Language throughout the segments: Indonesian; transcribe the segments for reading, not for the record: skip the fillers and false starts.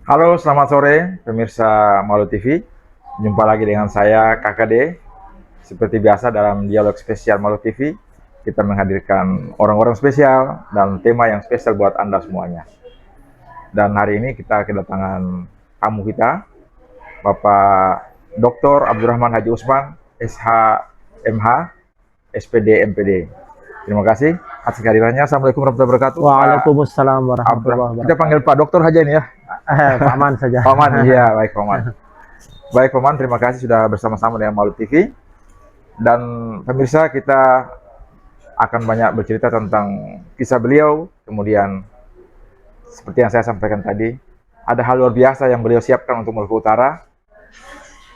Halo, selamat sore pemirsa Malu TV. Jumpa lagi dengan saya KKD. Seperti biasa dalam dialog spesial Malu TV, kita menghadirkan orang-orang spesial dan tema yang spesial buat Anda semuanya. Dan hari ini kita kedatangan tamu kita, Bapak Dr. Abdurrahman Haji Usman, SH.MH, SPD MPD. Terima kasih atas kehadirannya. Assalamualaikum warahmatullahi wabarakatuh. Waalaikumsalam warahmatullahi Kita wabarakatuh. panggil Pak Dokter saja ini ya. Pak Man saja. Paman, iya, baik Paman. Baik Paman, terima kasih sudah bersama-sama dengan Malu TV. Dan pemirsa, kita akan banyak bercerita tentang kisah beliau. Kemudian, seperti yang saya sampaikan tadi, ada hal luar biasa yang beliau siapkan untuk Maluku Utara,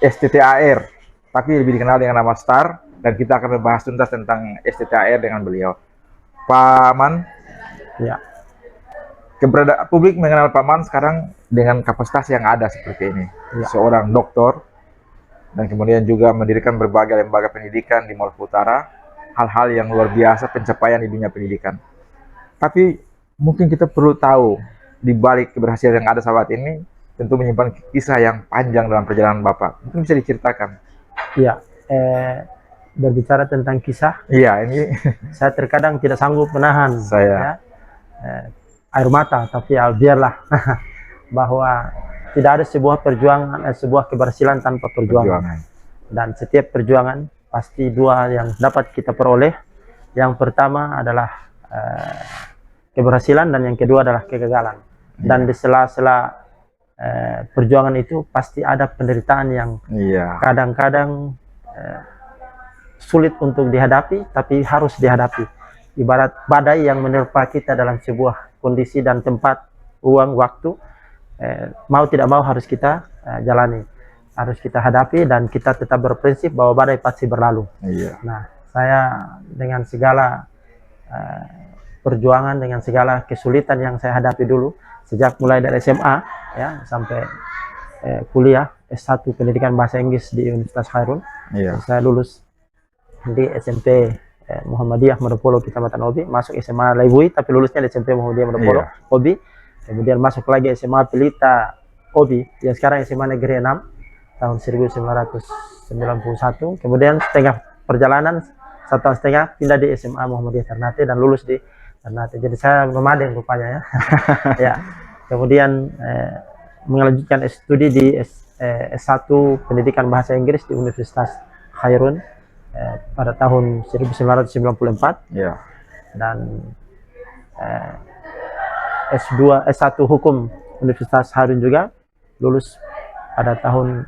STTAR, tapi lebih dikenal dengan nama STAR. Dan kita akan membahas tuntas tentang STTAR dengan beliau. Paman, Ya, publik mengenal Paman sekarang dengan kapasitas yang ada seperti ini. Ya. Seorang doktor, dan kemudian juga mendirikan berbagai lembaga pendidikan di Maluku Utara, hal-hal yang luar biasa pencapaian di dunia pendidikan. Tapi mungkin kita perlu tahu, di balik keberhasilan yang ada saat ini, tentu menyimpan kisah yang panjang dalam perjalanan Bapak. Mungkin bisa diceritakan. ya. Berbicara tentang kisah, Iya, ini saya terkadang tidak sanggup menahan Saya. ya, air mata, tapi ya biarlah bahwa tidak ada sebuah perjuangan, sebuah keberhasilan tanpa perjuangan. Dan setiap perjuangan pasti dua yang dapat kita peroleh. Yang pertama adalah keberhasilan dan yang kedua adalah kegagalan. Dan di sela-sela perjuangan itu pasti ada penderitaan yang Iya. kadang-kadang sulit untuk dihadapi, tapi harus dihadapi. Ibarat badai yang menerpa kita dalam sebuah kondisi dan tempat, ruang, waktu, mau tidak mau harus kita jalani, harus kita hadapi, dan kita tetap berprinsip bahwa badai pasti berlalu. Iya. Nah, saya dengan segala perjuangan, dengan segala kesulitan yang saya hadapi dulu, sejak mulai dari SMA ya sampai kuliah S1 Pendidikan Bahasa Inggris di Universitas Khairun. Iya. Saya lulus di SMP Muhammadiyah Manokwolo Kecamatan Obi, masuk SMA Laibui tapi lulusnya di SMP Muhammadiyah Manokwolo Obi. Kemudian masuk lagi SMA Pelita Obi, yang sekarang SMA Negeri 6 tahun 1991. Kemudian setengah perjalanan, 1 tahun setengah, pindah di SMA Muhammadiyah Ternate dan lulus di Ternate. Jadi saya nomaden rupanya ya. Ya. Kemudian melanjutkan studi di S1 Pendidikan Bahasa Inggris di Universitas Khairun pada tahun 1994. Iya. Dan S1 Hukum Universitas Khairun juga lulus pada tahun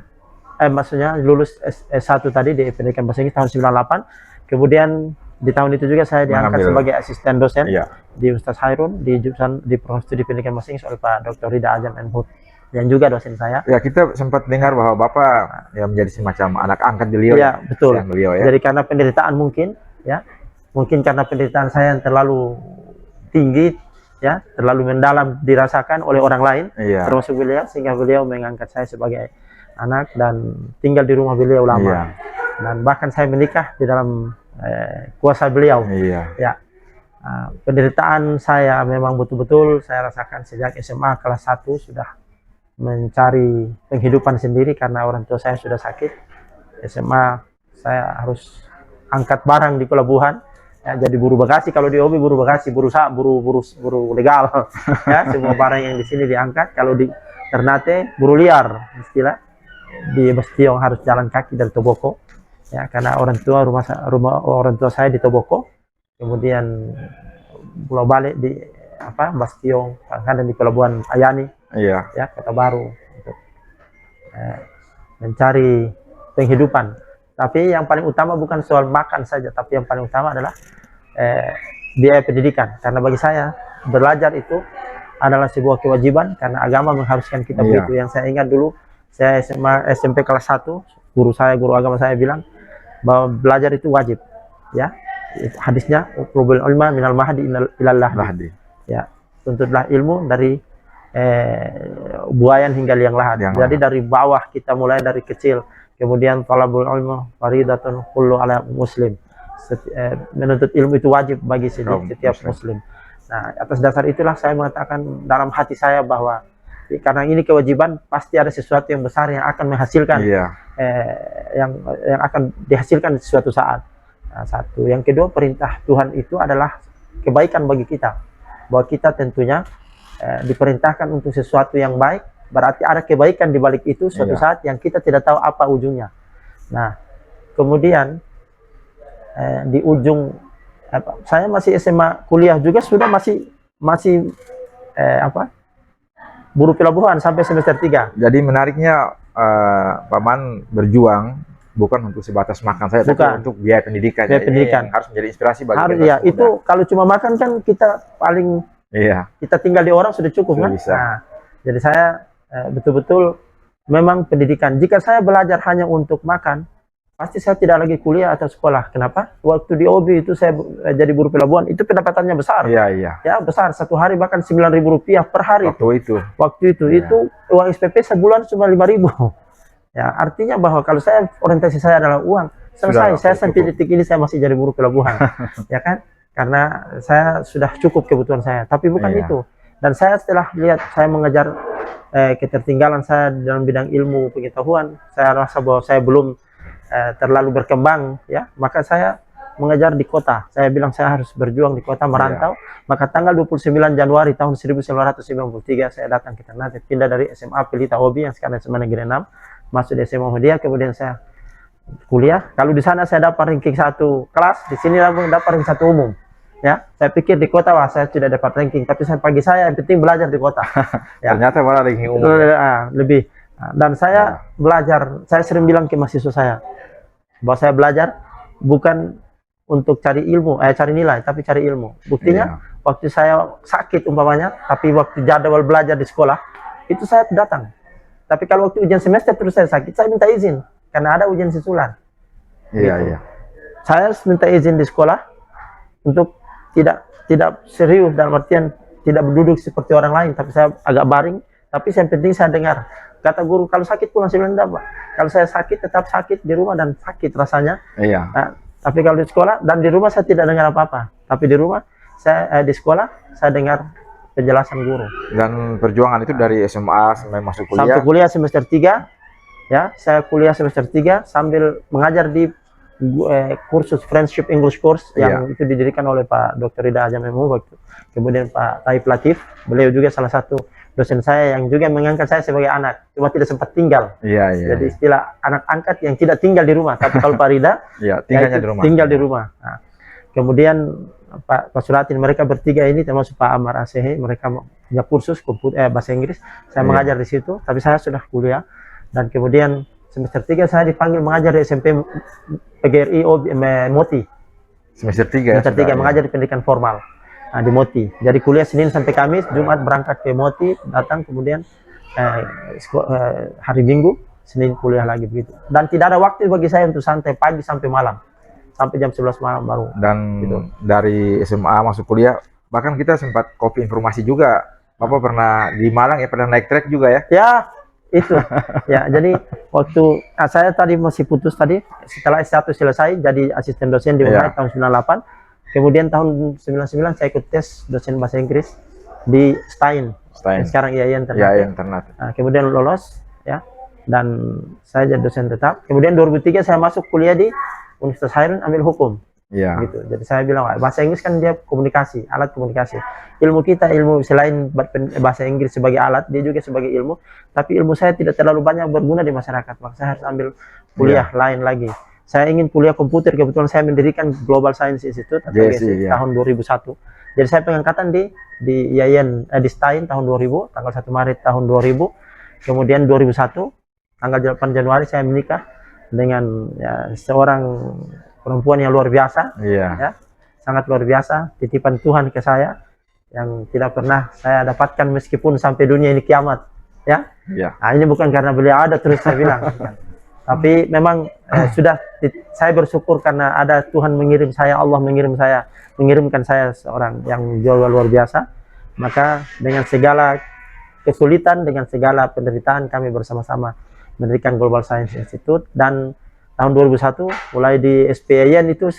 maksudnya lulus S1 tadi di Pendidikan Bahasa Inggris tahun 98. Kemudian di tahun itu juga saya diangkat sebagai asisten dosen di Universitas Khairun di jurusan di Program Studi Pendidikan Bahasa Inggris oleh Pak Dr. Rida Azam Enhut, yang juga dosen saya. Ya, kita sempat dengar bahwa Bapak ya menjadi semacam anak angkat beliau. Ya, betul. Beliau, ya. Jadi karena penderitaan mungkin karena penderitaan saya yang terlalu tinggi ya, terlalu mendalam dirasakan oleh orang lain, termasuk beliau, sehingga beliau mengangkat saya sebagai anak dan tinggal di rumah beliau lama. Dan bahkan saya menikah di dalam kuasa beliau. Ya. Penderitaan saya memang betul-betul saya rasakan sejak SMA kelas 1, sudah mencari penghidupan sendiri karena orang tua saya sudah sakit. SMA saya harus angkat barang di pelabuhan ya, jadi buru bagasi. Kalau di Obi buru bagasi, buru legal ya, semua barang yang di sini diangkat. Kalau di Ternate buru liar, istilah di Bastion harus jalan kaki dari Toboko ya, karena rumah orang tua saya di Toboko. Kemudian pulau balik di Bastion, kadang di pelabuhan Ayani ya, Kota Baru, untuk mencari penghidupan. Tapi yang paling utama bukan soal makan saja, tapi yang paling utama adalah biaya pendidikan. Karena bagi saya belajar itu adalah sebuah kewajiban karena agama mengharuskan kita begitu. Yang saya ingat dulu, saya SMP kelas 1, guru agama saya bilang bahwa belajar itu wajib ya. Hadisnya utlubul ilma minal mahdi ilal lahdi. Ya, tuntutlah ilmu dari buayan hingga liang lahat. Jadi dari bawah kita mulai dari kecil. Kemudian talabul ilmu faridatun kullu ala muslim. Menuntut ilmu itu wajib bagi setiap muslim. Nah, atas dasar itulah saya mengatakan dalam hati saya bahwa tapi karena ini kewajiban, pasti ada sesuatu yang besar yang akan menghasilkan, yang akan dihasilkan di suatu saat. Nah, satu, yang kedua, perintah Tuhan itu adalah kebaikan bagi kita, bahwa kita tentunya diperintahkan untuk sesuatu yang baik, berarti ada kebaikan di balik itu suatu saat yang kita tidak tahu apa ujungnya. Nah, kemudian di ujung saya masih SMA, kuliah juga sudah masih buruh pelabuhan sampai semester 3. Jadi menariknya Paman berjuang bukan untuk sebatas makan saya, tapi untuk biaya pendidikan. Biaya pendidikan harus menjadi inspirasi bagi kita. Ya, itu kalau cuma makan kan kita paling kita tinggal di orang sudah cukup kan. Nah, jadi saya betul-betul memang pendidikan. Jika saya belajar hanya untuk makan, pasti saya tidak lagi kuliah atau sekolah. Kenapa? Waktu di OB itu saya jadi buruh pelabuhan, itu pendapatannya besar. Ya, besar. Satu hari bahkan Rp9.000 per hari. Waktu itu itu uang SPP sebulan cuma Rp5.000. Ya, artinya bahwa kalau saya orientasi saya adalah uang, selesai. Saya sampai detik ini saya masih jadi buruh pelabuhan. Ya kan? Karena saya sudah cukup kebutuhan saya. Tapi bukan itu. Dan saya setelah lihat saya mengejar ketertinggalan saya dalam bidang ilmu pengetahuan, saya rasa bahwa saya belum terlalu berkembang, ya, maka saya mengejar di kota. Saya bilang saya harus berjuang di kota, merantau. Maka tanggal 29 Januari tahun 1993 saya datang ke Ternate, pindah dari SMA Pelita Hobi yang sekarang SMA Negeri 6, masuk di SMA Muhammadiyah, kemudian saya kuliah. Kalau di sana saya dapat ranking 1 kelas, di sini dapat ranking 1 umum. Ya, saya pikir di kota wah saya tidak dapat ranking, tapi pagi saya yang penting belajar di kota. Ya. Ternyata malah ranking umum. Lebih. Dan saya belajar, saya sering bilang ke mahasiswa saya bahwa saya belajar bukan untuk cari ilmu, cari nilai, tapi cari ilmu. Buktinya waktu saya sakit umpamanya, tapi waktu jadwal belajar di sekolah itu saya datang. Tapi kalau waktu ujian semester terus saya sakit, saya minta izin karena ada ujian susulan. Saya minta izin di sekolah untuk tidak serius, dalam artian tidak duduk seperti orang lain, tapi saya agak baring, tapi yang penting saya dengar. Kata guru, kalau sakit pulang, saya bilang enggak, Pak. Kalau saya sakit, tetap sakit di rumah dan sakit rasanya. Nah, tapi kalau di sekolah dan di rumah saya tidak dengar apa-apa. Tapi di rumah, di sekolah, saya dengar penjelasan guru. Dan perjuangan itu dari SMA sampai masuk kuliah? Sampai kuliah semester 3. Ya, saya kuliah semester 3 sambil mengajar di kursus Friendship English Course yang itu didirikan oleh Pak Dr. Rida Ajamemu waktu. Kemudian Pak Taib Latif, beliau juga salah satu dosen saya yang juga mengangkat saya sebagai anak, cuma tidak sempat tinggal. Jadi istilah anak angkat yang tidak tinggal di rumah. Tapi kalau Pak Rida, tinggal di rumah. Nah, kemudian Pak Suratin, mereka bertiga ini termasuk Pak Amar Asehe, mereka punya kursus bahasa Inggris. Saya mengajar di situ, tapi saya sudah kuliah. Dan kemudian semester 3 saya dipanggil mengajar di SMP PGRI Moti. Semester 3 Semester 3 mengajar di pendidikan formal. Nah, di Moti. Jadi kuliah Senin sampai Kamis, Jumat berangkat ke Moti, datang kemudian hari Minggu, Senin kuliah lagi begitu. Dan tidak ada waktu bagi saya untuk santai pagi sampai malam. Sampai jam 11 malam baru. Dan gitu. Dari SMA masuk kuliah, bahkan kita sempat kopi informasi juga. Bapak pernah di Malang ya, pernah naik trek juga ya? Ya, itu. Ya, jadi waktu saya tadi masih putus tadi, setelah S1 selesai jadi asisten dosen di UNAID tahun 98. Kemudian tahun 99 saya ikut tes dosen bahasa Inggris di Stein. Sekarang IAIN Ternate. Nah, kemudian lolos ya, dan saya jadi dosen tetap. Kemudian 2003 saya masuk kuliah di Universitas Hairun ambil hukum. Gitu. Jadi saya bilang bahasa Inggris kan dia komunikasi, alat komunikasi. Ilmu kita, ilmu selain bahasa Inggris sebagai alat, dia juga sebagai ilmu. Tapi ilmu saya tidak terlalu banyak berguna di masyarakat. Maka saya harus ambil kuliah lain lagi. Saya ingin kuliah komputer, kebetulan saya mendirikan Global Science Institute atau GSI tahun 2001. Jadi saya pengangkatan di IAIN di Stein tahun 2000, tanggal 1 Maret tahun 2000. Kemudian 2001, tanggal 8 Januari saya menikah dengan seorang perempuan yang luar biasa, ya, sangat luar biasa, titipan Tuhan ke saya yang tidak pernah saya dapatkan meskipun sampai dunia ini kiamat, ya. Nah, ini bukan karena beliau ada terus saya bilang. Tapi memang saya bersyukur karena ada Tuhan mengirim saya, Allah mengirimkan saya seorang yang jauh luar biasa. Maka dengan segala kesulitan, dengan segala penderitaan kami bersama-sama mendirikan Global Science Institute. Dan tahun 2001 mulai di SPIN itu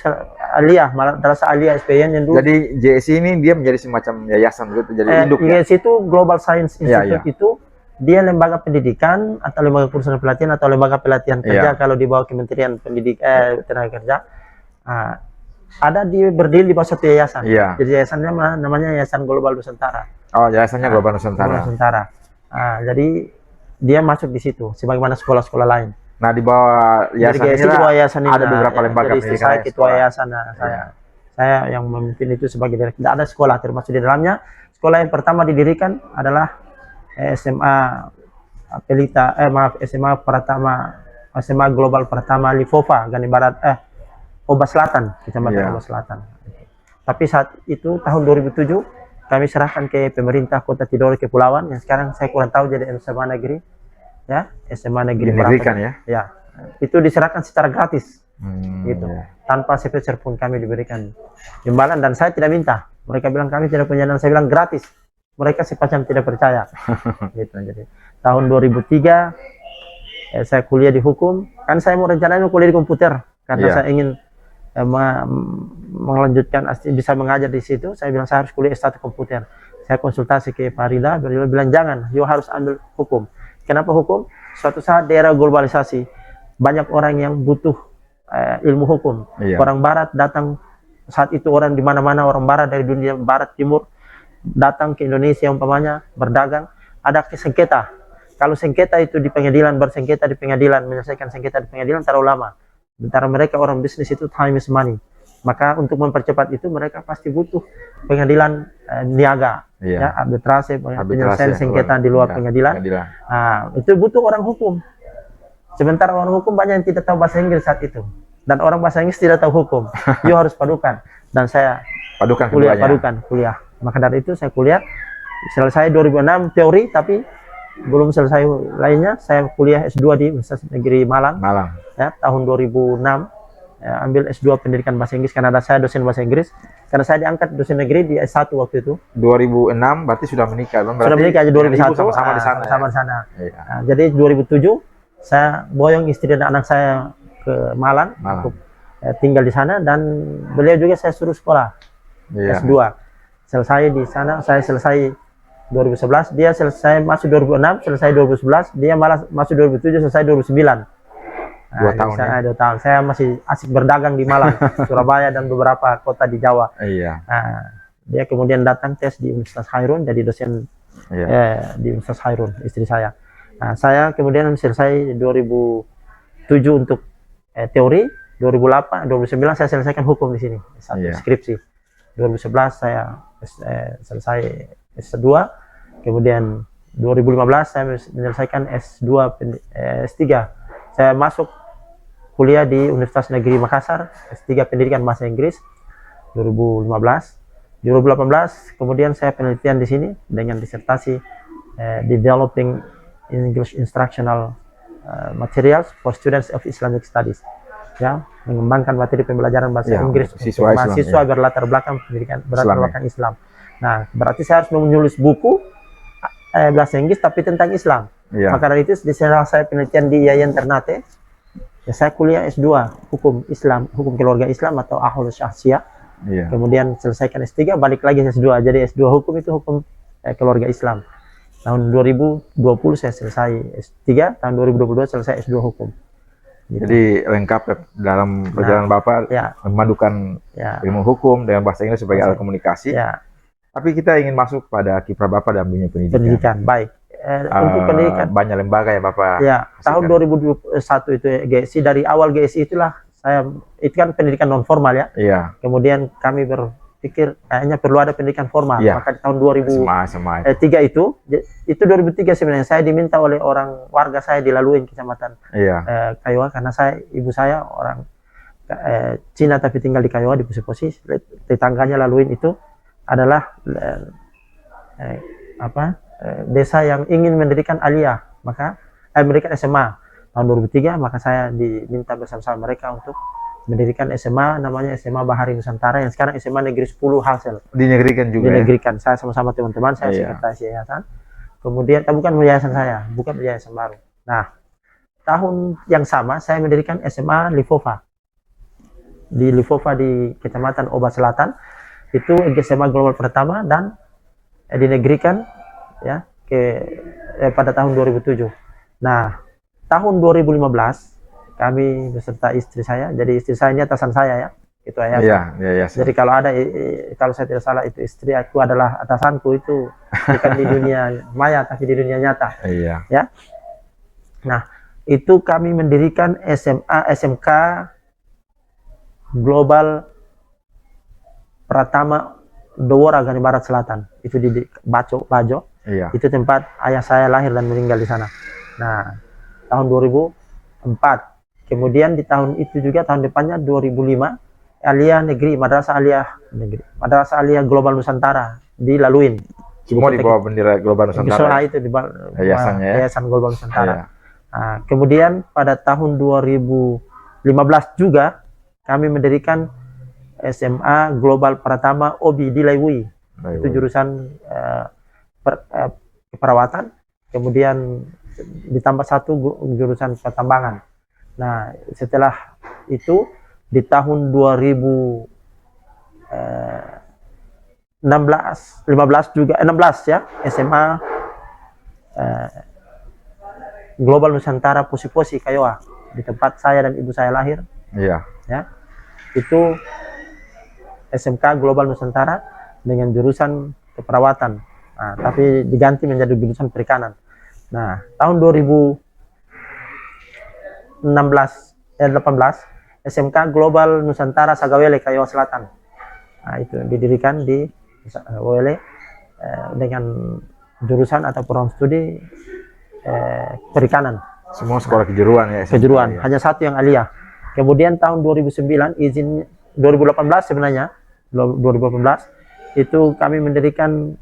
aliyah, madrasah aliyah SPIN yang dulu. Jadi JSI ini dia menjadi semacam yayasan gitu, jadi induk. JSI itu Global Science Institute itu dia lembaga pendidikan atau lembaga kursus pelatihan atau lembaga pelatihan kerja kalau di bawah Kementerian Tenaga Kerja. Ada berdiri di bawah satu yayasan. Jadi yayasannya namanya Yayasan Global Nusantara. Oh, yayasannya Global Nusantara. Jadi dia masuk di situ sebagaimana sekolah-sekolah lain. Nah, di bawah yayasan ini ada beberapa lembaga pendidikan. Saya ketua yayasan, saya yang memimpin itu sebagai direktur. Tidak ada sekolah termasuk di dalamnya. Sekolah yang pertama didirikan adalah SMA Pelita, SMA Global Pratama Livova, Gani Barat, Oba Selatan, Kecamatan Oba Selatan. Tapi saat itu tahun 2007 kami serahkan ke pemerintah Kota Tidore Kepulauan yang sekarang saya kurang tahu jadi SMA negeri, ya SMA negeri Diberikan ya? Itu diserahkan secara gratis, gitu, tanpa sepeser pun kami diberikan imbalan dan saya tidak minta. Mereka bilang kami tidak punya dan saya bilang gratis. Mereka semacam tidak percaya. Gitu. Jadi tahun 2003 saya kuliah di hukum. Kan saya mau rencananya kuliah di komputer karena saya ingin melanjutkan bisa mengajar di situ. Saya bilang saya harus kuliah S1 komputer. Saya konsultasi ke Pak Rida, beliau bilang jangan, you harus ambil hukum. Kenapa hukum? Suatu saat di era globalisasi banyak orang yang butuh ilmu hukum. Orang barat datang saat itu, orang di mana-mana orang barat dari dunia barat timur datang ke Indonesia umpamanya berdagang, ada sengketa. Kalau sengketa itu di pengadilan, bersengketa di pengadilan, menyelesaikan sengketa di pengadilan terlalu lama. Sementara mereka orang bisnis itu time is money. Maka untuk mempercepat itu mereka pasti butuh pengadilan niaga, arbitrase, penyelesaian sengketa di luar pengadilan. Itu butuh orang hukum. Sementara orang hukum banyak yang tidak tahu bahasa Inggris saat itu. Dan orang bahasa Inggris tidak tahu hukum. You harus padukan. Dan saya padukan kuliah. Maka dari itu saya kuliah, selesai 2006 teori, tapi belum selesai lainnya. Saya kuliah S2 di Universitas Negeri Malang. Ya, tahun 2006 ambil S2 pendidikan bahasa Inggris karena saya dosen bahasa Inggris. Karena saya diangkat dosen negeri di S1 waktu itu. 2006 berarti sudah menikah, Bang? Sudah menikah aja 2001 sama-sama di sana. Sama di sana. Jadi 2007 saya boyong istri dan anak saya ke Malang. Untuk tinggal di sana, dan beliau juga saya suruh sekolah S2. Selesai di sana, saya selesai 2011, dia selesai masuk 2006, selesai 2011, dia malah masuk 2007, selesai 2009. 2 tahun ya? 2 tahun. Saya masih asik berdagang di Malang, Surabaya dan beberapa kota di Jawa. Dia kemudian datang tes di Universitas Hairun, jadi dosen di Universitas Hairun, istri saya. Saya kemudian selesai 2007 untuk teori, 2008, 2009 saya selesaikan hukum di sini, satu skripsi. 2011 saya selesai S2, kemudian 2015 saya menyelesaikan S3. Saya masuk kuliah di Universitas Negeri Makassar, S3 Pendidikan Bahasa Inggris 2015. 2018 kemudian saya penelitian di sini dengan disertasi Developing English Instructional Materials for Students of Islamic Studies. Ya, mengembangkan materi pembelajaran bahasa Inggris untuk mahasiswa berlatar belakang pendidikan berlatar belakang Islam. Nah, berarti saya harus menulis buku bahasa Inggris tapi tentang Islam. Maka dari itu di sana saya penelitian di Yayan Ternate. Ya, saya kuliah S2 hukum Islam, hukum keluarga Islam atau Ahlul Syahsiyah. Kemudian selesaikan S3, balik lagi S2. Jadi S2 hukum itu hukum keluarga Islam. Tahun 2020 saya selesai S3, tahun 2022 selesai S2 hukum. Gitu. Jadi lengkap ya, dalam perjalanan Bapak memadukan ilmu hukum dengan bahasa Inggris sebagai alat komunikasi. Tapi kita ingin masuk pada kiprah Bapak dalam dunia pendidikan. Baik. Untuk pendidikan banyak lembaga ya Bapak. Tahun 2021 itu GSI, dari awal GSI itulah saya, itu kan pendidikan non formal ya. Kemudian kami berpikir kayaknya perlu ada pendidikan formal. Maka di tahun 2003 itu 2003 sebenarnya saya diminta oleh orang warga saya di Laluin, Kecamatan Kaiwa, karena ibu saya orang Cina tapi tinggal di Kaiwa di Pusi-Pusi. Tetangganya Laluin itu adalah desa yang ingin mendirikan aliyah, maka mendirikan SMA tahun 2003. Maka saya diminta bersama-sama mereka untuk mendirikan SMA, namanya SMA Bahari Nusantara, yang sekarang SMA Negeri 10 Halsel. Dinegerikan juga. Dinegerikan. Saya sama-sama teman-teman, saya sekretaris yayasan. Kemudian bukan yayasan saya, bukan yayasan baru. Nah, tahun yang sama saya mendirikan SMA Livova. Di Livova di Kecamatan Oba Selatan. Itu SMA Global pertama dan dinegerikan ya. pada tahun 2007. Nah, tahun 2015 kami beserta istri saya, jadi istri saya ini atasan saya ya, itu yayasan. Iya, yayasan. Jadi kalau ada, kalau saya tidak salah itu istri aku adalah atasanku, itu bukan di dunia maya tapi di dunia nyata. Iya. Ya. Nah, itu kami mendirikan SMK Global Pratama Dowora Gani Barat Selatan, itu di Bajo. Iya. Itu tempat ayah saya lahir dan meninggal di sana. Nah, tahun 2004. Kemudian di tahun itu juga, tahun depannya 2005, Aliyah Negeri, Madrasah Aliyah Global Nusantara dilaluin. Semua di bawah bendera Global Nusantara. Itu di yayasannya ya? Yayasan Global Nusantara. Iya. Nah, kemudian pada tahun 2015 juga kami mendirikan SMA Global Pratama Obi di Laiwui. Itu jurusan keperawatan. Kemudian ditambah satu jurusan pertambangan. Nah, setelah itu di tahun 2015 juga ya, SMA Global Nusantara Pusi-Posi Kayoa, di tempat saya dan ibu saya lahir. Iya. Ya. Itu SMK Global Nusantara dengan jurusan keperawatan. Nah, tapi diganti menjadi jurusan perikanan. Nah, tahun 18 SMK Global Nusantara Sagawele Kayoa Selatan. Nah, itu didirikan di Sagawele dengan jurusan atau program studi perikanan. Semua sekolah kejuruan ya. Kejuruan, ya. hanya satu yang aliyah. Kemudian tahun 2009 izin 2018 sebenarnya 2018 itu kami mendirikan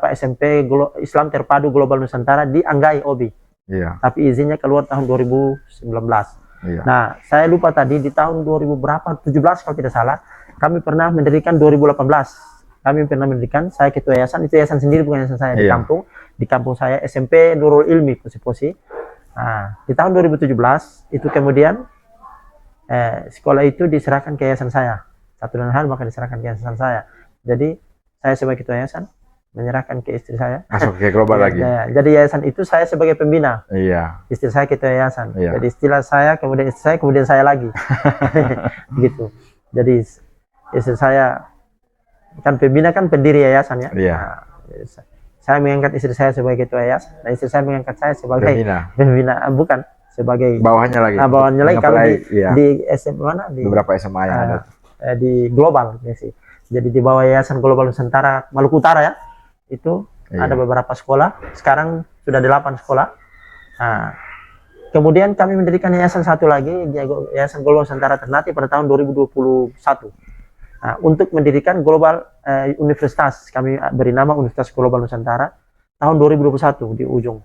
SMP Islam Terpadu Global Nusantara di Anggai Obi. Iya. Tapi izinnya keluar tahun 2019. Iya. Nah, saya lupa tadi di tahun 2017 kalau tidak salah, kami pernah mendirikan 2018. Kami pernah mendirikan, saya ketua yayasan, itu yayasan sendiri bukan yayasan saya, iya. di kampung saya SMP Nurul Ilmi Pusi-Posi. Nah, di tahun 2017 itu kemudian sekolah itu diserahkan ke yayasan saya. 1 dan hal maka diserahkan ke yayasan saya. Jadi saya sebagai ketua yayasan menyerahkan ke istri saya. Masuk ke global lagi. Jadi yayasan itu saya sebagai pembina. Iya. Istri saya ketua yayasan. Iya. Jadi istilah saya, kemudian istri saya, kemudian saya lagi. Gitu. Jadi istri saya kan pembina, kan pendiri yayasan ya. Iya. Nah, saya mengangkat istri saya sebagai ketua yayasan, dan istri saya mengangkat saya sebagai pembina, bukan sebagai bawahnya lagi. Bawahnya lagi kalau di SMA mana? Di beberapa SMA yang ada. Di global ya sih. Jadi di bawah Yayasan Global Nusantara Maluku Utara ya. Itu ada beberapa sekolah. Sekarang sudah 8 sekolah. Nah, kemudian kami mendirikan yayasan satu lagi, Yayasan Global Nusantara Ternate pada tahun 2021. Nah, untuk mendirikan global universitas, kami beri nama Universitas Global Nusantara tahun 2021 di ujung.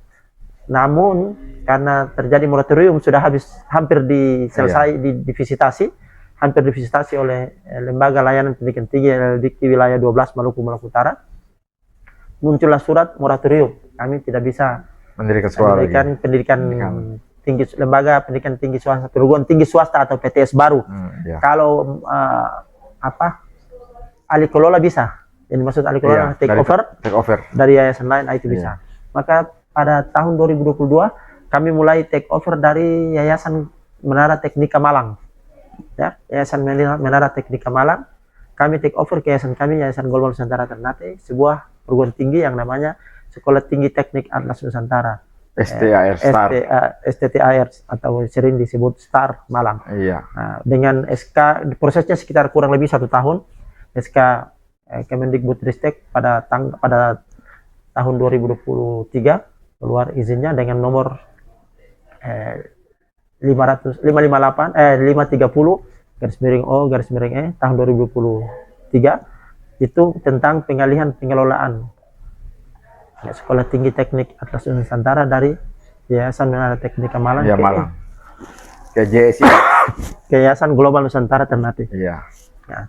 Namun karena terjadi moratorium, sudah hampir selesai divisitasi, hampir divisitasi oleh Lembaga Layanan Pendidikan Tinggi di wilayah 12 Maluku Utara. Muncullah surat moratorium, kami tidak bisa mendirikan sekolah pendidikan tinggi, lembaga pendidikan tinggi swasta, perguruan tinggi swasta atau PTS baru. Kalau alih kelola bisa, yang dimaksud alih kelola take over dari yayasan lain, itu bisa. Maka pada tahun 2022 kami mulai take over dari Yayasan Menara Teknika Malang, ya, Yayasan Menara Teknika Malang. Kami take over ke yayasan kami, Yayasan Global Nusantara Ternate, sebuah perguruan tinggi yang namanya Sekolah Tinggi Teknik Atlas Nusantara, STAR STTAR atau sering disebut STAR Malang. Iya. Nah, dengan SK, prosesnya sekitar kurang lebih 1 tahun. SK Kemendikbudristek pada tahun 2023 keluar izinnya dengan nomor 530 garis miring O garis miring E tahun 2023, itu tentang pengalihan pengelolaan Sekolah Tinggi Teknik Atlas Nusantara dari Yayasan Menara Teknika Malang ke JSI, ke Yayasan Global Nusantara Ternate. Iya. Nah,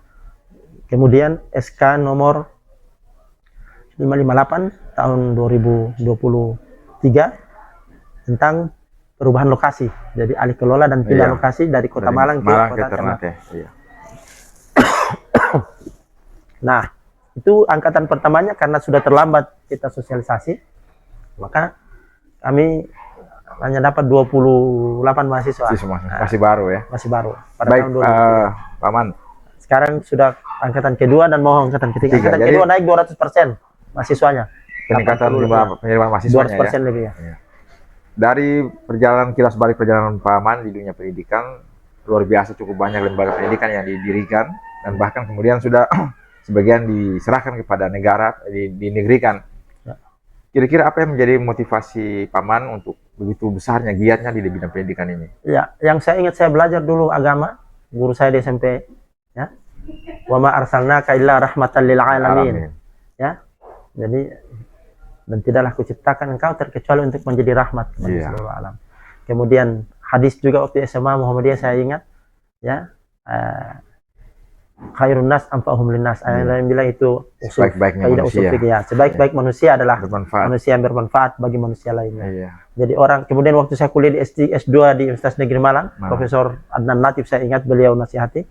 kemudian SK nomor 558 tahun 2023 tentang perubahan lokasi, jadi alih kelola dan pindah lokasi dari Kota Malang ke Kota Ternate. Iya. Nah, itu angkatan pertamanya karena sudah terlambat kita sosialisasi. Maka kami hanya dapat 28 mahasiswa. Masih baru ya? Masih baru. Pada Baik, tahun 2003. Paman. Sekarang sudah angkatan kedua dan mau angkatan ketiga. Angkatan kedua naik 200% mahasiswanya. Peningkatan jumlah penerimaan mahasiswanya 200% ya? lebih ya. Dari perjalanan kilas balik perjalanan Paman di dunia pendidikan, luar biasa cukup banyak lembaga pendidikan yang didirikan dan bahkan kemudian sudah sebagian diserahkan kepada negara, dinegerikan. Kira-kira apa yang menjadi motivasi Paman untuk begitu besarnya giatnya di bidang pendidikan ini? Ya, yang saya ingat saya belajar dulu agama, guru saya di SMP, ya. Wa ma arsalnaka illa rahmatan lil alamin. Ya. Jadi dan tidaklah kuciptakan engkau terkecuali untuk menjadi rahmat bagi seluruh alam. Kemudian hadis juga waktu SMA Muhammadiyah saya ingat, ya. Khairun nas anfa'uhum linnas. Yang bilang itu sebaik-baiknya manusia. Ya, sebaik-baik manusia adalah bermanfaat. Manusia yang bermanfaat bagi manusia lainnya. Iya. Jadi orang, kemudian waktu saya kuliah di S2 di Universitas Negeri Malang, Profesor Adnan Latif saya ingat beliau nasihati,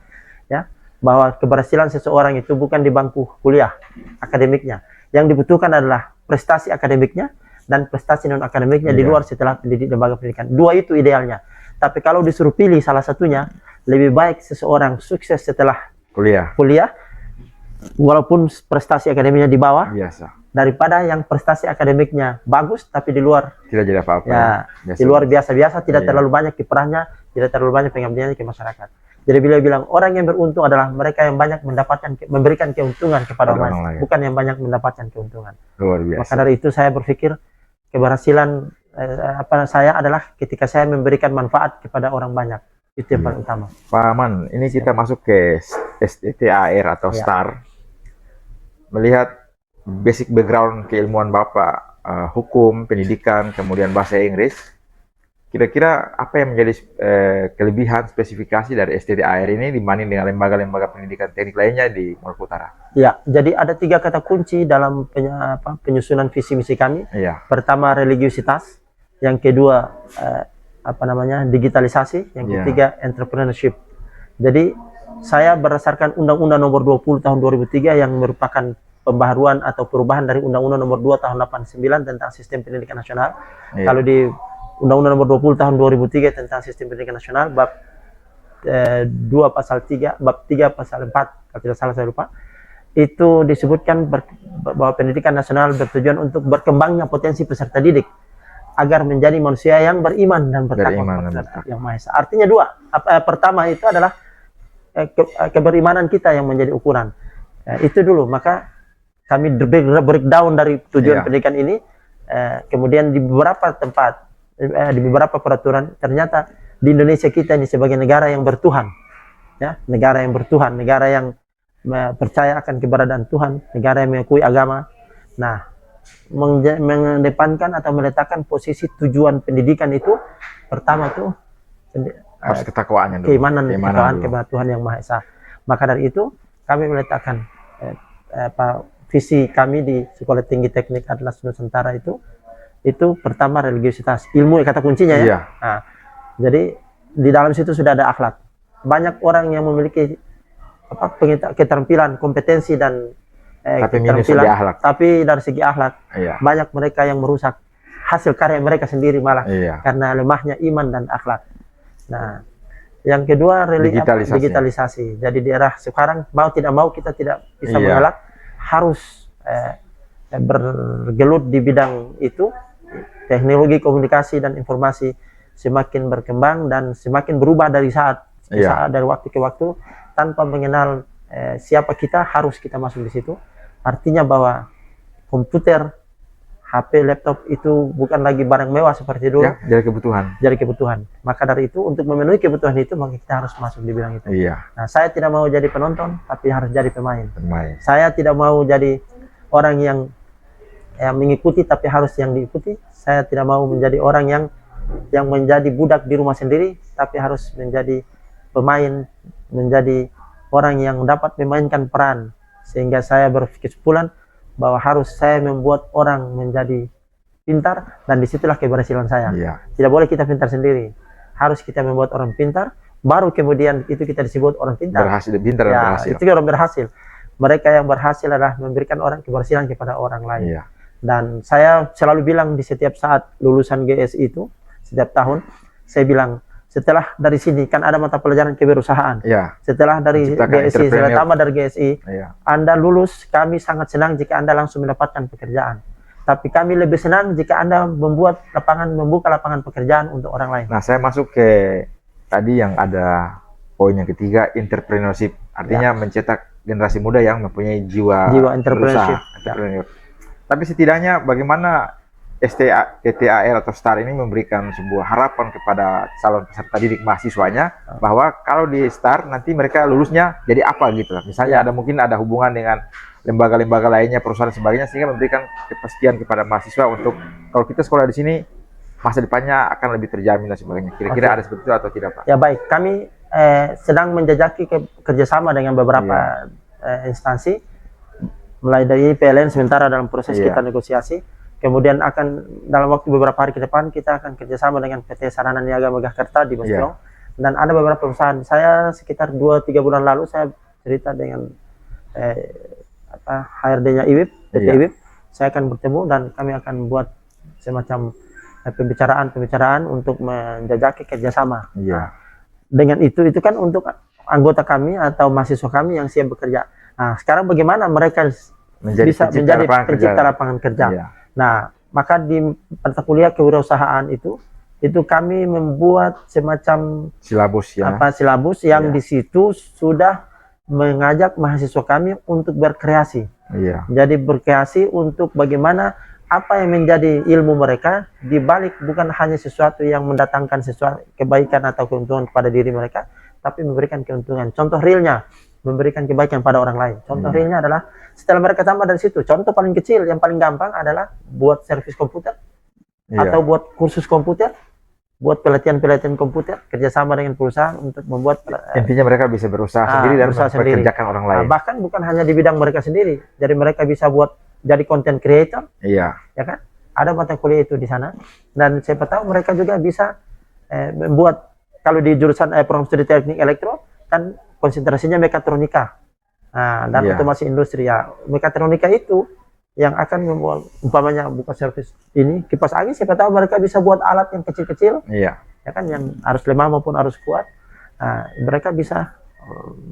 ya, bahwa keberhasilan seseorang itu bukan di bangku kuliah akademiknya. Yang dibutuhkan adalah prestasi akademiknya dan prestasi non akademiknya di luar setelah pendidik lembaga pendidikan. Dua itu idealnya. Tapi kalau disuruh pilih salah satunya, lebih baik seseorang sukses setelah kuliah walaupun prestasi akademiknya di bawah daripada yang prestasi akademiknya bagus tapi di luar tidak jadi apa-apa ya, di luar biasa-biasa, tidak terlalu banyak kiprahnya, tidak terlalu banyak pengabdiannya ke masyarakat. Jadi beliau bilang orang yang beruntung adalah mereka yang banyak memberikan keuntungan kepada orang lain, bukan yang banyak mendapatkan keuntungan. Luar biasa. Maka dari itu saya berpikir keberhasilan saya adalah ketika saya memberikan manfaat kepada orang banyak. Itu yang paling utama. Paman, ini kita masuk ke STTAR atau STAR. Melihat basic background keilmuan Bapak, hukum, pendidikan, kemudian bahasa Inggris. Kira-kira apa yang menjadi kelebihan spesifikasi dari STTAR ini dibanding dengan lembaga-lembaga pendidikan teknik lainnya di Maluku Utara? Ya, jadi ada 3 kata kunci dalam penyusunan visi misi kami. Pertama religiusitas, yang kedua digitalisasi, yang ketiga entrepreneurship. Jadi saya berdasarkan Undang-Undang Nomor 20 Tahun 2003 yang merupakan pembaharuan atau perubahan dari Undang-Undang Nomor 2 Tahun 89 tentang Sistem Pendidikan Nasional. Kalau di Undang-Undang Nomor 20 Tahun 2003 tentang Sistem Pendidikan Nasional bab 2 pasal 3, bab 3 pasal 4 kalau tidak salah saya lupa, itu disebutkan bahwa pendidikan nasional bertujuan untuk berkembangnya potensi peserta didik agar menjadi manusia yang beriman dan bertakwa kepada Yang Maha Esa. Artinya 2. Pertama itu adalah keberimanan kita yang menjadi ukuran. Itu dulu. Maka kami breakdown dari tujuan pendidikan ini. Kemudian di beberapa tempat, di beberapa peraturan, ternyata di Indonesia kita ini sebagai negara yang bertuhan, ya, negara yang bertuhan, negara yang percaya akan keberadaan Tuhan, negara yang mengakui agama. Nah, mengedepankan atau meletakkan posisi tujuan pendidikan itu pertama tuh harus ketakwaannya dulu, keimanan kepada Tuhan Yang Maha Esa. Maka dari itu kami meletakkan visi kami di Sekolah Tinggi Teknik Atlas Nusantara itu pertama religiusitas, ilmu kata kuncinya ya. Nah, jadi di dalam situ sudah ada akhlak. Banyak orang yang memiliki keterampilan, kompetensi dan tapi dari segi akhlak banyak mereka yang merusak hasil karya mereka sendiri malah karena lemahnya iman dan akhlak. Nah, yang kedua digitalisasi. Jadi di era sekarang mau tidak mau kita tidak bisa mengelak, harus bergelut di bidang itu. Teknologi komunikasi dan informasi semakin berkembang dan semakin berubah dari dari waktu ke waktu tanpa mengenal siapa kita, harus kita masuk di situ. Artinya bahwa komputer, HP, laptop itu bukan lagi barang mewah seperti dulu. Jadi kebutuhan. Jadi kebutuhan. Maka dari itu untuk memenuhi kebutuhan itu maka kita harus masuk di bidang itu. Nah, saya tidak mau jadi penonton, tapi harus jadi pemain. Saya tidak mau jadi orang yang mengikuti, tapi harus yang diikuti. Saya tidak mau menjadi orang yang menjadi budak di rumah sendiri, tapi harus menjadi pemain, menjadi orang yang dapat memainkan peran. Sehingga saya berkesimpulan bahwa harus saya membuat orang menjadi pintar, dan disitulah keberhasilan saya. Tidak boleh kita pintar sendiri, harus kita membuat orang pintar, baru kemudian itu kita disebut orang pintar. Pintar dan berhasil. Itu orang berhasil. Mereka yang berhasil adalah memberikan orang keberhasilan kepada orang lain. Dan saya selalu bilang di setiap saat lulusan GSI itu, setiap tahun, saya bilang, setelah dari sini, kan ada mata pelajaran kewirausahaan. Ya. Setelah dari GSI, setelah tamat dari GSI, ya. Anda lulus, kami sangat senang jika Anda langsung mendapatkan pekerjaan. Tapi kami lebih senang jika Anda membuka lapangan pekerjaan untuk orang lain. Nah, saya masuk ke tadi yang ada poin yang ketiga, entrepreneurship. Artinya mencetak generasi muda yang mempunyai jiwa entrepreneurship. Entrepreneur. Tapi setidaknya bagaimana STAR atau STAR ini memberikan sebuah harapan kepada calon peserta didik mahasiswanya bahwa kalau di STAR nanti mereka lulusnya jadi apa gitu lah. Misalnya mungkin ada hubungan dengan lembaga-lembaga lainnya, perusahaan dan sebagainya, sehingga memberikan kepastian kepada mahasiswa untuk kalau kita sekolah di sini masa depannya akan lebih terjamin dan sebagainya. Kira-kira ada seperti itu atau tidak, Pak? Ya baik, kami sedang menjajaki kerjasama dengan beberapa instansi, mulai dari PLN sementara dalam proses kita negosiasi, kemudian akan dalam waktu beberapa hari ke depan kita akan kerjasama dengan PT Sarana Niaga Megakerta di Bosjong, dan ada beberapa perusahaan. Saya sekitar 2-3 bulan lalu saya cerita dengan HRD-nya IWIP, PT IWIP, saya akan bertemu dan kami akan buat semacam pembicaraan untuk menjajaki kerjasama. Nah, dengan itu kan untuk anggota kami atau mahasiswa kami yang siap bekerja. Nah, sekarang bagaimana mereka bisa menjadi pencipta lapangan kerja? Nah, maka di mata kuliah kewirausahaan itu kami membuat semacam silabus yang di situ sudah mengajak mahasiswa kami untuk berkreasi. Jadi berkreasi untuk bagaimana apa yang menjadi ilmu mereka dibalik bukan hanya sesuatu yang mendatangkan sesuatu kebaikan atau keuntungan kepada diri mereka, tapi memberikan keuntungan. Contoh realnya, memberikan kebaikan pada orang lain. Contoh realnya adalah setelah mereka tambah dari situ, contoh paling kecil yang paling gampang adalah buat servis komputer atau buat kursus komputer, buat pelatihan komputer, kerjasama dengan perusahaan untuk membuat. Intinya mereka bisa berusaha sendiri dan mempekerjakan orang lain. Bahkan bukan hanya di bidang mereka sendiri, jadi mereka bisa buat jadi content creator, ya kan? Ada mata kuliah itu di sana, dan siapa tahu mereka juga bisa membuat, kalau di jurusan program studi teknik elektro kan konsentrasinya mekatronika, dan otomasi industri. Ya, mekatronika itu yang akan membuat, umpamanya buka servis ini kipas angin, siapa tahu mereka bisa buat alat yang kecil-kecil, ya kan, yang harus lemah maupun harus kuat. Mereka bisa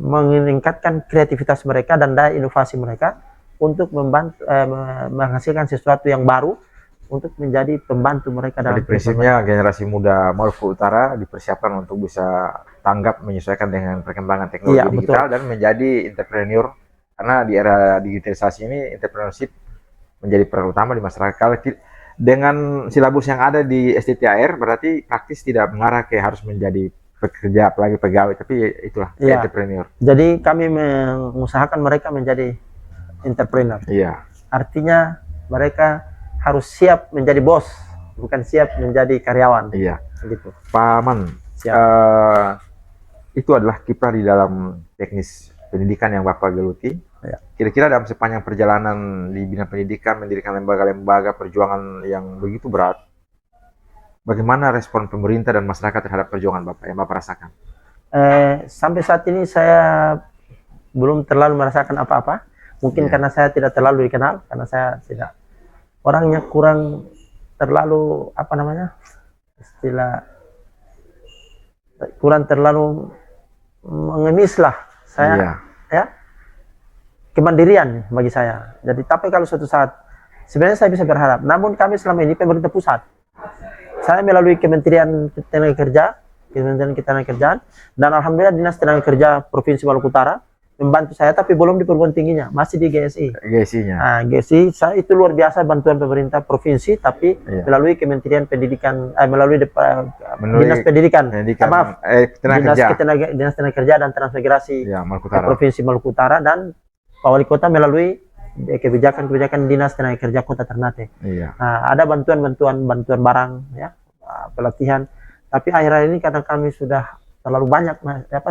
meningkatkan kreativitas mereka dan daya inovasi mereka untuk membantu menghasilkan sesuatu yang baru untuk menjadi pembantu mereka dalam. Jadi prinsipnya generasi muda Maluku Utara dipersiapkan untuk bisa tanggap menyesuaikan dengan perkembangan teknologi digital dan menjadi entrepreneur, karena di era digitalisasi ini entrepreneurship menjadi peran utama di masyarakat. Kalau dengan silabus yang ada di STTAR berarti praktis tidak mengarah ke harus menjadi pekerja apalagi pegawai, tapi itulah entrepreneur. Jadi kami mengusahakan mereka menjadi entrepreneur. Artinya mereka harus siap menjadi bos, bukan siap menjadi karyawan. Gitu. Pak Man, itu adalah kiprah di dalam teknis pendidikan yang Bapak geluti. Kira-kira dalam sepanjang perjalanan di bidang pendidikan, mendirikan lembaga-lembaga perjuangan yang begitu berat, bagaimana respon pemerintah dan masyarakat terhadap perjuangan Bapak yang Bapak rasakan? Sampai saat ini saya belum terlalu merasakan apa-apa. Mungkin karena saya tidak terlalu dikenal, karena saya tidak orangnya kurang terlalu kurang terlalu mengemis lah saya, kemandirian bagi saya. Jadi tapi kalau suatu saat sebenarnya saya bisa berharap, namun kami selama ini pemerintah pusat, saya melalui Kementerian Ketenagakerjaan, dan alhamdulillah Dinas Tenaga Kerja Provinsi Maluku Utara membantu saya, tapi belum di perguruan tingginya, masih di GSI. GSI saya itu luar biasa bantuan pemerintah provinsi, tapi melalui Kementerian Pendidikan, melalui Dinas Pendidikan, Dinas Tenaga Kerja dan Transmigrasi Provinsi Maluku Utara, dan Pak Wali Kota melalui kebijakan Dinas Tenaga Kerja Kota Ternate. Ada bantuan barang, pelatihan, tapi akhir-akhir ini karena kami sudah terlalu banyak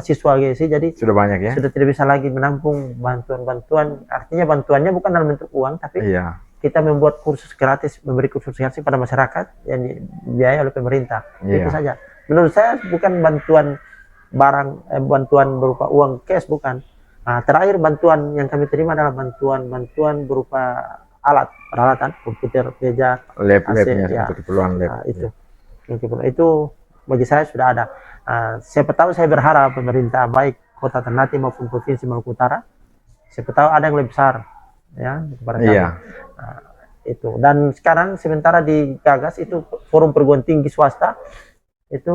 siswa GSI, jadi sudah tidak bisa lagi menampung bantuan-bantuan. Artinya bantuannya bukan dalam bentuk uang, tapi kita membuat kursus gratis, memberi kursus gratis pada masyarakat yang dibiayai oleh pemerintah. Itu saja. Menurut saya bukan bantuan barang, bantuan berupa uang cash, bukan. Terakhir bantuan yang kami terima adalah bantuan berupa alat, peralatan, komputer, meja, Lab-labnya ya. untuk keperluan lab. Nah, itu bagi saya sudah ada. Siapa tahu saya berharap pemerintah baik Kota Ternate maupun Provinsi Maluku Utara, siapa tahu ada yang lebih besar ya kepada kami. Iya. Itu. Dan sekarang sementara digagas itu forum perguruan tinggi swasta itu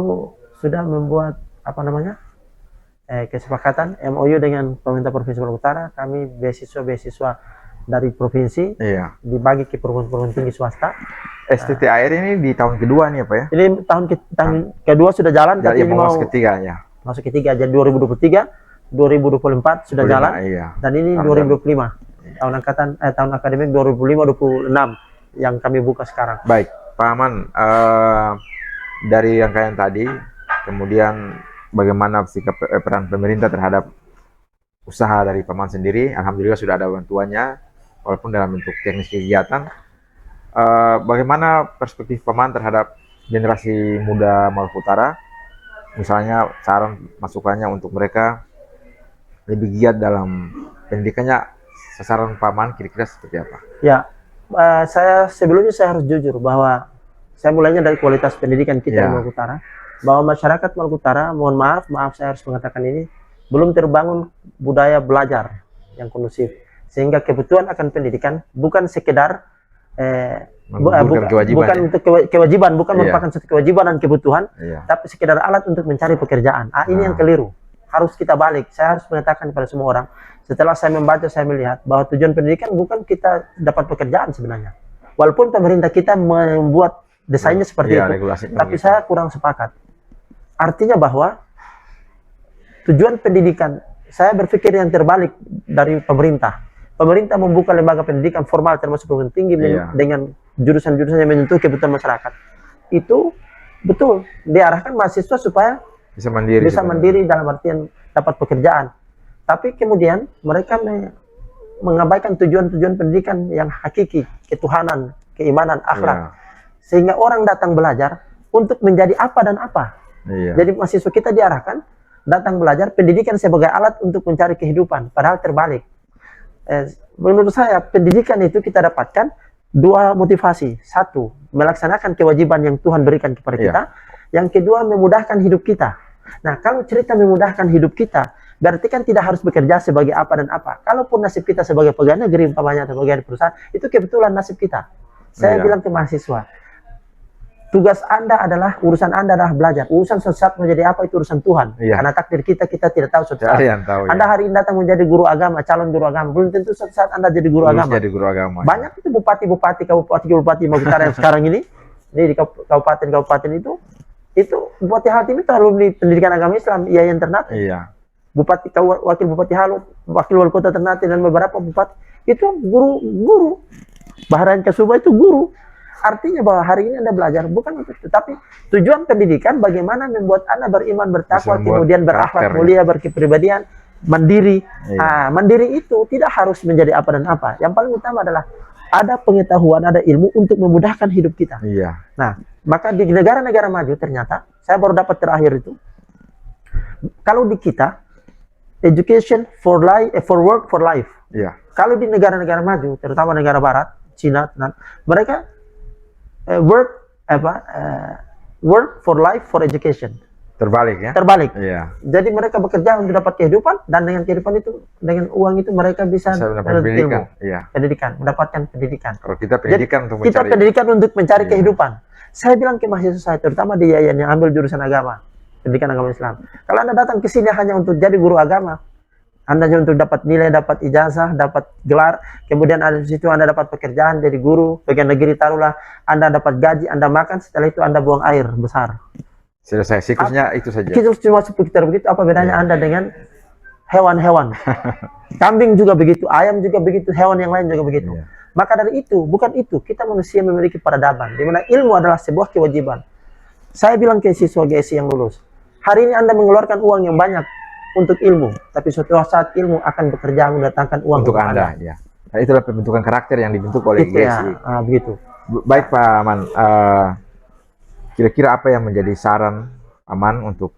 sudah membuat apa namanya kesepakatan MOU dengan pemerintah Provinsi Maluku Utara. Kami beasiswa dari provinsi dibagi ke perguruan tinggi swasta. STTAR ini di tahun kedua nih apa ya? Ini tahun kedua sudah jalan, tapi ini mau ketiga ya. Masuk ketiga, jadi 2023, 2024 sudah jalan, dan ini 2025 tahun akademik 2025-26 yang kami buka sekarang. Baik, Pak Aman, dari rangkaian tadi, kemudian bagaimana sikap peran pemerintah terhadap usaha dari Pak Aman sendiri? Alhamdulillah sudah ada bantuannya, walaupun dalam bentuk teknis kegiatan. Bagaimana perspektif Pak Aman terhadap generasi muda Maluku Utara? Misalnya saran masukannya untuk mereka lebih giat dalam pendidikannya, sasaran Pak Aman kira-kira seperti apa? Ya, sebelumnya saya harus jujur bahwa saya mulainya dari kualitas pendidikan kita di Maluku Utara, bahwa masyarakat Maluku Utara, mohon maaf saya harus mengatakan ini, belum terbangun budaya belajar yang kondusif, sehingga kebutuhan akan pendidikan bukan sekedar bukan untuk kewajiban, bukan merupakan satu kewajiban dan kebutuhan, tapi sekedar alat untuk mencari pekerjaan. Ini yang keliru. Harus kita balik. Saya harus mengatakan kepada semua orang, setelah saya membaca, saya melihat bahwa tujuan pendidikan bukan kita dapat pekerjaan sebenarnya. Walaupun pemerintah kita membuat desainnya seperti itu, tapi saya kurang sepakat. Artinya bahwa tujuan pendidikan, saya berpikir yang terbalik dari pemerintah. Pemerintah membuka lembaga pendidikan formal termasuk perguruan tinggi dengan jurusan-jurusan yang menyentuh kebutuhan masyarakat. Itu betul diarahkan mahasiswa supaya bisa mandiri dalam artian dapat pekerjaan. Tapi kemudian mereka mengabaikan tujuan-tujuan pendidikan yang hakiki, ketuhanan, keimanan, akhlak. Sehingga orang datang belajar untuk menjadi apa dan apa. Jadi mahasiswa kita diarahkan datang belajar pendidikan sebagai alat untuk mencari kehidupan, padahal terbalik. Menurut saya pendidikan itu kita dapatkan dua motivasi. Satu, melaksanakan kewajiban yang Tuhan berikan kepada kita. Yang kedua, memudahkan hidup kita. Nah, kalau cerita memudahkan hidup kita, berarti kan tidak harus bekerja sebagai apa dan apa. Kalaupun nasib kita sebagai pegawai negeri umpamanya atau pegawai perusahaan, itu kebetulan nasib kita. Saya bilang ke mahasiswa, tugas Anda adalah, urusan Anda adalah belajar. Urusan suatu saat menjadi apa itu urusan Tuhan. Karena takdir kita tidak tahu suatu saat. Anda hari ini datang menjadi guru agama, calon guru agama, belum tentu suatu saat Anda jadi guru agama. Banyak itu bupati-bupati, kabupaten Maluku Utara yang sekarang ini di kabupaten itu Bupati Hatim itu alumni pendidikan agama Islam, Yayan Ternate. Bupati, wakil Bupati Halut, wakil wali kota Ternate, dan beberapa bupati itu guru. Bahrain Kasuba itu guru. Artinya bahwa hari ini Anda belajar bukan untuk itu, tapi tujuan pendidikan bagaimana membuat Anda beriman, bertakwa, kemudian berakhlak mulia, berkepribadian, mandiri. Mandiri itu tidak harus menjadi apa dan apa. Yang paling utama adalah ada pengetahuan, ada ilmu untuk memudahkan hidup kita. Nah, maka di negara-negara maju ternyata, saya baru dapat terakhir itu, kalau di kita, education for life, for work for life. Kalau di negara-negara maju, terutama negara barat, Cina, mereka work for life for education. Terbalik ya? Terbalik. Jadi mereka bekerja untuk dapat kehidupan, dan dengan kehidupan itu, dengan uang itu mereka bisa mendapat pendidikan. Pendidikan, mendapatkan pendidikan. Kalau kita pendidikan untuk mencari, kita pendidikan untuk mencari kehidupan. Saya bilang ke mahasiswa saya, terutama di Yayan yang ambil jurusan agama, pendidikan agama Islam. Kalau Anda datang ke sini hanya untuk jadi guru agama, Anda hanya untuk dapat nilai, dapat ijazah, dapat gelar, kemudian ada di situ Anda dapat pekerjaan jadi guru, bagian negeri taruhlah, Anda dapat gaji, Anda makan, setelah itu Anda buang air besar. Selesai, siklusnya itu saja. Siklus cuma sekitar begitu, apa bedanya Anda dengan hewan-hewan? Kambing juga begitu, ayam juga begitu, hewan yang lain juga begitu. Maka dari itu, bukan itu, kita manusia memiliki peradaban, di mana ilmu adalah sebuah kewajiban. Saya bilang ke siswa GSI yang lulus, hari ini Anda mengeluarkan uang yang banyak untuk ilmu, tapi suatu saat ilmu akan bekerja mendatangkan uang untuk Anda. Nah, itulah pembentukan karakter yang dibentuk oleh GSI. Begitu. Baik Pak Aman, kira-kira apa yang menjadi saran Aman untuk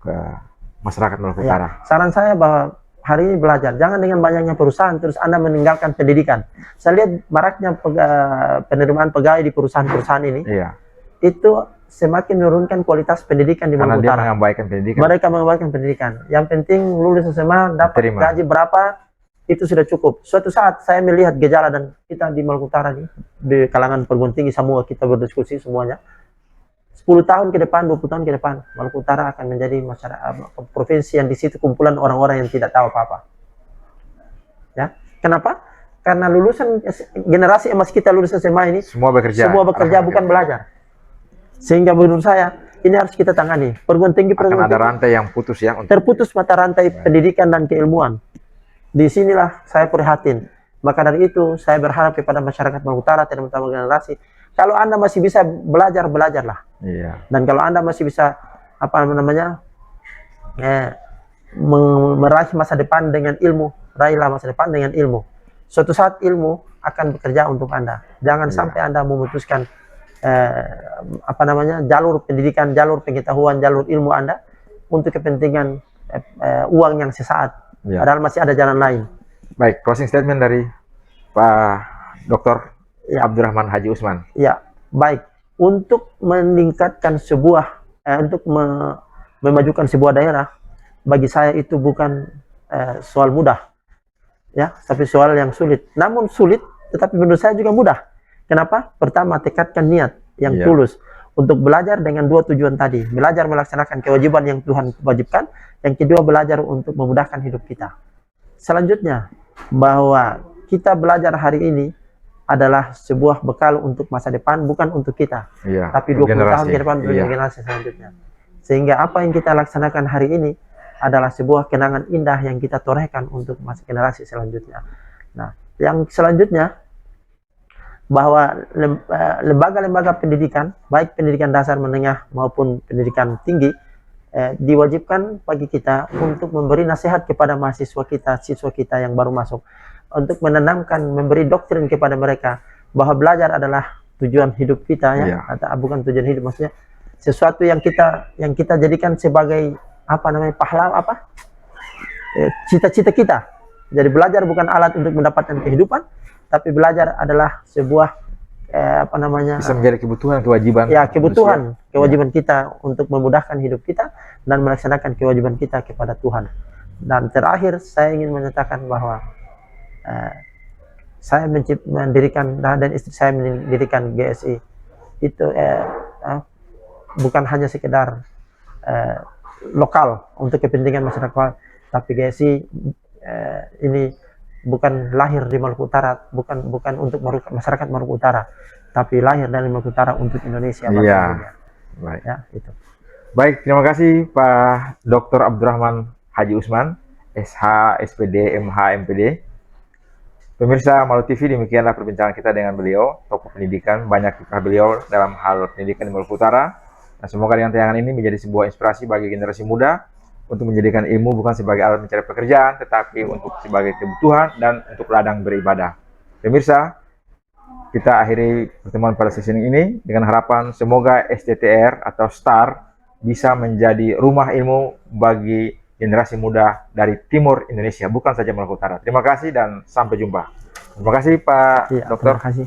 masyarakat Maluku Utara? Saran saya bahwa hari ini belajar. Jangan dengan banyaknya perusahaan terus Anda meninggalkan pendidikan. Saya lihat maraknya penerimaan pegawai di perusahaan-perusahaan ini. Iya. Itu semakin menurunkan kualitas pendidikan di Karena Maluku dia Utara. mengabaikan pendidikan. Mereka mengabaikan pendidikan. Yang penting lulus SMA, dapat Diterima. gaji berapa, itu sudah cukup. Suatu saat saya melihat gejala, dan kita di Maluku Utara nih, di kalangan perguruan tinggi semua kita berdiskusi semuanya. 10 tahun ke depan, 20 tahun ke depan, Maluku Utara akan menjadi masyarakat provinsi yang di situ kumpulan orang-orang yang tidak tahu apa-apa. Ya, kenapa? Karena lulusan generasi emas kita lulus SMA ini Semua bekerja. semua bekerja bukan belajar. Sehingga menurut saya ini harus kita tangani. Perguruan tinggi Akan ada rantai yang putus ya. terputus mata rantai pendidikan dan keilmuan. Di sinilah saya prihatin. Maka dari itu saya berharap kepada masyarakat Maluku Utara, terutama generasi, kalau Anda masih bisa belajar, belajarlah. Iya. Dan kalau Anda masih bisa meraih masa depan dengan ilmu, raihlah masa depan dengan ilmu. Suatu saat ilmu akan bekerja untuk Anda. Jangan sampai Anda memutuskan jalur pendidikan, jalur pengetahuan, jalur ilmu Anda untuk kepentingan uang yang sesaat. Padahal masih ada jalan lain. Baik, closing statement dari Pak Dr. Abdurrahman Haji Usman. Ya, baik. Untuk meningkatkan sebuah, untuk memajukan sebuah daerah, bagi saya itu bukan soal mudah, ya, tapi soal yang sulit. Namun sulit, tetapi menurut saya juga mudah. Kenapa? Pertama, tekadkan niat yang tulus untuk belajar dengan dua tujuan tadi. Belajar melaksanakan kewajiban yang Tuhan wajibkan. Yang kedua, belajar untuk memudahkan hidup kita. Selanjutnya, bahwa kita belajar hari ini adalah sebuah bekal untuk masa depan, bukan untuk kita, tapi 20 tahun ke depan untuk generasi selanjutnya. Sehingga apa yang kita laksanakan hari ini adalah sebuah kenangan indah yang kita torehkan untuk masa generasi selanjutnya. Nah, yang selanjutnya, bahwa lembaga-lembaga pendidikan, baik pendidikan dasar, menengah maupun pendidikan tinggi, diwajibkan bagi kita untuk memberi nasihat kepada mahasiswa kita, siswa kita yang baru masuk, untuk menanamkan, memberi doktrin kepada mereka bahwa belajar adalah tujuan hidup kita, ya, atau bukan tujuan hidup, maksudnya sesuatu yang kita jadikan sebagai pahlawan, cita-cita kita. Jadi belajar bukan alat untuk mendapatkan kehidupan, tapi belajar adalah sebuah bisa menjadi kebutuhan, kewajiban. Ya, kewajiban kita untuk memudahkan hidup kita dan melaksanakan kewajiban kita kepada Tuhan. Dan terakhir saya ingin menyatakan bahwa saya mendirikan, dan istri saya mendirikan GSI itu bukan hanya sekedar lokal untuk kepentingan masyarakat, tapi GSI ini bukan lahir di Maluku Utara, bukan untuk masyarakat Maluku Utara, tapi lahir dari Maluku Utara untuk Indonesia. Baik. Ya, itu. Baik, terima kasih Pak Dr. Abdurrahman Haji Usman, SH, SPD, MH, MPD. Pemirsa Malu TV, demikianlah perbincangan kita dengan beliau, tokoh pendidikan, banyak kiprah beliau dalam hal pendidikan di Maluku Utara. Nah, semoga dengan tayangan ini menjadi sebuah inspirasi bagi generasi muda untuk menjadikan ilmu bukan sebagai alat mencari pekerjaan, tetapi untuk sebagai kebutuhan dan untuk ladang beribadah. Pemirsa, kita akhiri pertemuan pada sesi ini dengan harapan semoga STTR atau STAR bisa menjadi rumah ilmu bagi generasi muda dari timur Indonesia, bukan saja Maluku Utara. Terima kasih dan sampai jumpa. Terima kasih Pak Dokter. Terima kasih.